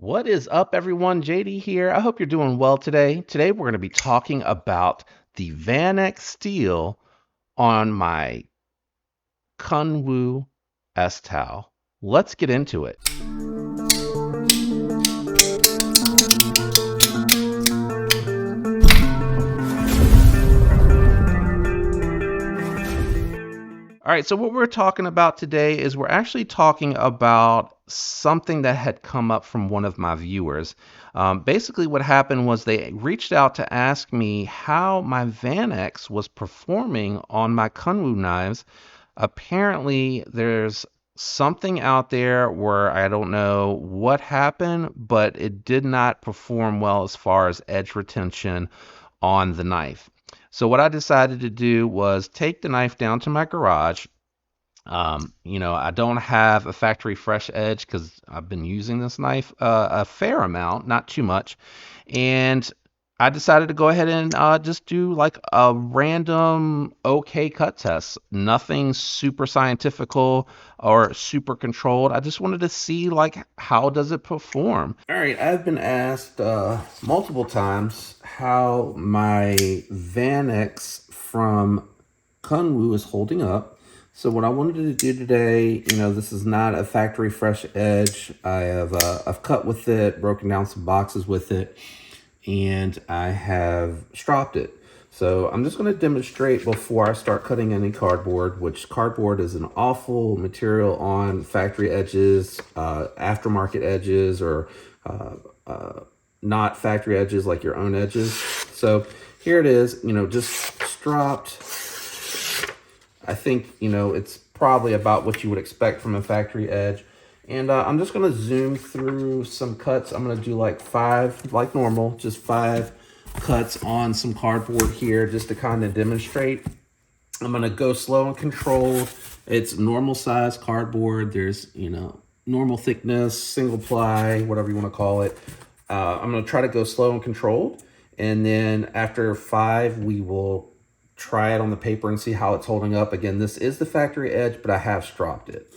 What is up, everyone? JD here. I hope you're doing well today. Today, we're going to be talking about the Vanax steel on my Kunwu S-Towel. Let's get into it. All right, so what we're talking about today is we're actually talking about something that had come up from one of my viewers. Basically, what happened was they reached out to ask me how my Vanax was performing on my Kunwu knives. Apparently, there's something out there where I don't know what happened, but it did not perform well as far as edge retention on the knife. So what I decided to do was take the knife down to my garage. I don't have a factory fresh edge because I've been using this knife a fair amount, not too much. And I decided to go ahead and just do like a random okay cut test. Nothing super scientifical or super controlled. I just wanted to see like how does it perform. All right, I've been asked multiple times how my Vanax from Kunwu is holding up. So what I wanted to do today, this is not a factory fresh edge. I've cut with it, broken down some boxes with it, and I have stropped it. So I'm just going to demonstrate before I start cutting any cardboard, which cardboard is an awful material on factory edges, aftermarket edges, or not factory edges like your own edges. So here it is, just stropped. I think, it's probably about what you would expect from a factory edge. And I'm just going to zoom through some cuts. I'm going to do like 5, like normal, just 5 cuts on some cardboard here just to kind of demonstrate. I'm going to go slow and controlled. It's normal size cardboard. There's, normal thickness, single ply, whatever you want to call it. I'm going to try to go slow and controlled. And then after 5, we will try it on the paper and see how it's holding up. Again, this is the factory edge, but I have stropped it.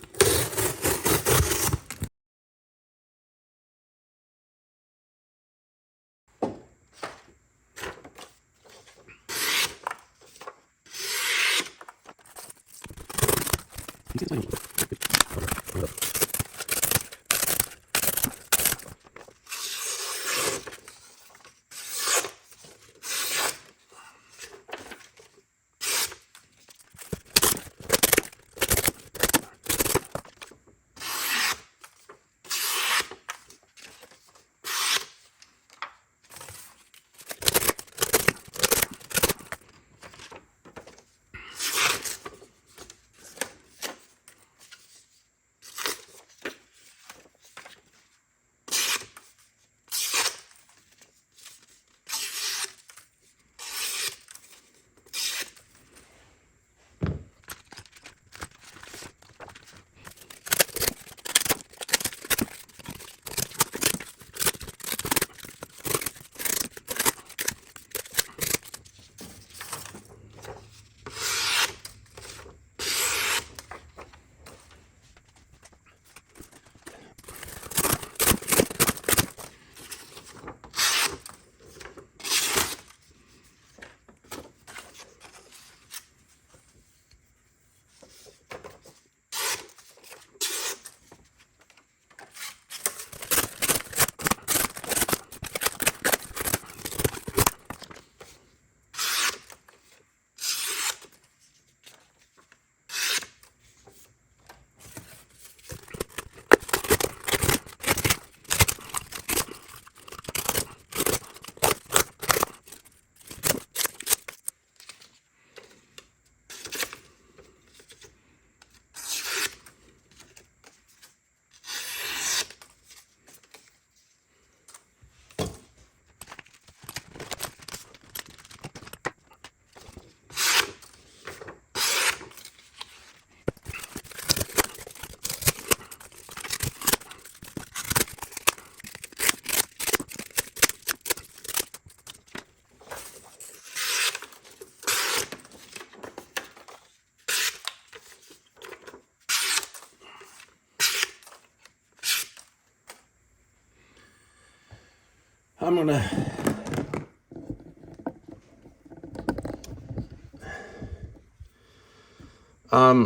I'm gonna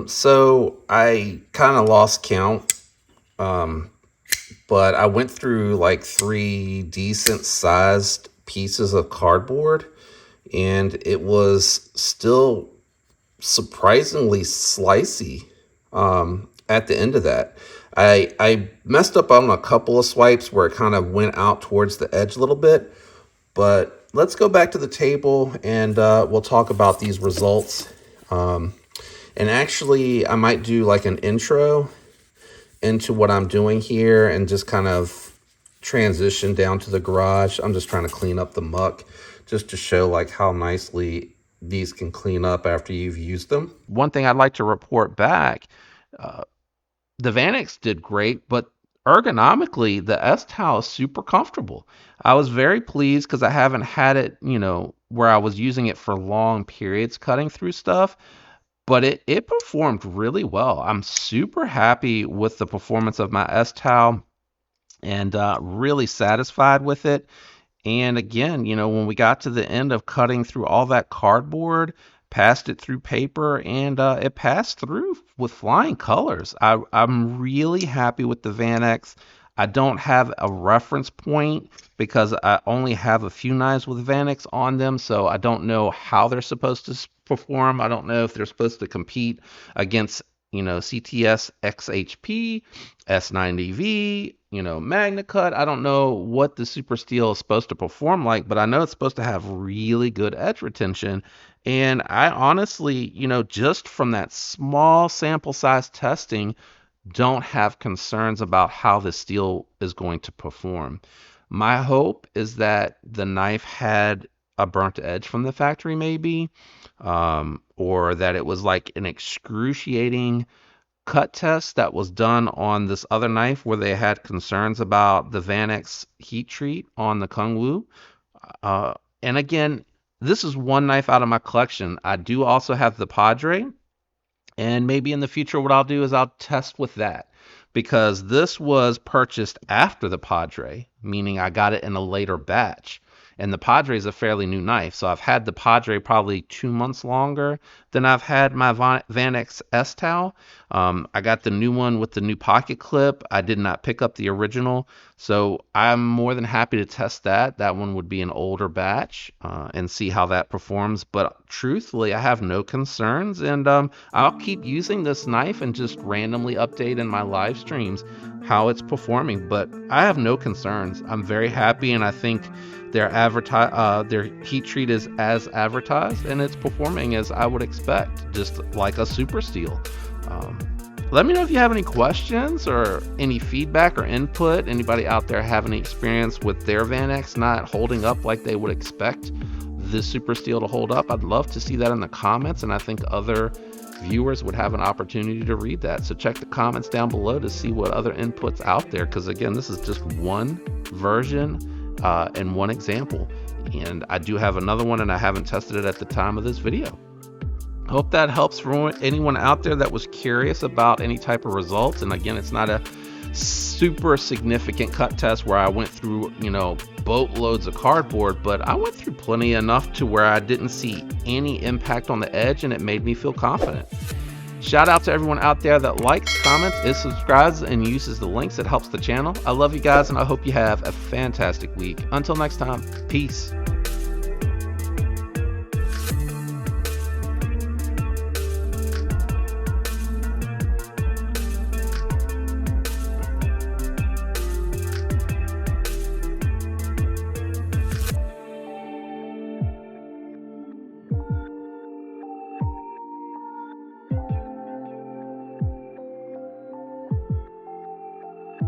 so I kind of lost count, but I went through like 3 decent sized pieces of cardboard, and it was still surprisingly slicey at the end of that. I messed up on a couple of swipes where it kind of went out towards the edge a little bit, but let's go back to the table and we'll talk about these results. And actually, I might do like an intro into what I'm doing here and just kind of transition down to the garage. I'm just trying to clean up the muck just to show like how nicely these can clean up after you've used them. One thing I'd like to report back, the Vanax did great, but ergonomically, the S-Towel is super comfortable. I was very pleased because I haven't had it, where I was using it for long periods cutting through stuff, but it performed really well. I'm super happy with the performance of my S-Towel and really satisfied with it. And again, when we got to the end of cutting through all that cardboard, passed it through paper, and it passed through with flying colors. I'm really happy with the Vanax. I don't have a reference point because I only have a few knives with Vanax on them, so I don't know how they're supposed to perform. I don't know if they're supposed to compete against, CTS XHP, S90V, Magna Cut. I don't know what the Super Steel is supposed to perform like, but I know it's supposed to have really good edge retention. And I honestly, just from that small sample size testing, don't have concerns about how the steel is going to perform. My hope is that the knife had a burnt edge from the factory, maybe, or that it was like an excruciating cut test that was done on this other knife where they had concerns about the Vanax heat treat on the Kunwu. And again, this is one knife out of my collection. I do also have the Padre, and maybe in the future, what I'll do is I'll test with that, because this was purchased after the Padre, meaning I got it in a later batch. And the Padre is a fairly new knife, so I've had the Padre probably 2 months longer than I've had my Vanax S-Towel. I got the new one with the new pocket clip. I did not pick up the original, so I'm more than happy to test that. That one would be an older batch, and see how that performs. But truthfully, I have no concerns, and I'll keep using this knife and just randomly update in my live streams how it's performing. But I have no concerns. I'm very happy, and I think their heat treat is as advertised, and it's performing as I would expect, just like a Super Steel. Let me know if you have any questions or any feedback or input. Anybody out there have any experience with their Vanax not holding up like they would expect this Super Steel to hold up? I'd love to see that in the comments, and I think other viewers would have an opportunity to read that. So check the comments down below to see what other inputs out there, because again, this is just one version and one example, and I do have another one, and I haven't tested it at the time of this video. Hope that helps for anyone out there that was curious about any type of results. And again, it's not a super significant cut test where I went through, boatloads of cardboard, but I went through plenty enough to where I didn't see any impact on the edge, and it made me feel confident. Shout out to everyone out there that likes, comments, and subscribes and uses the links. It helps the channel. I love you guys, and I hope you have a fantastic week. Until next time, peace.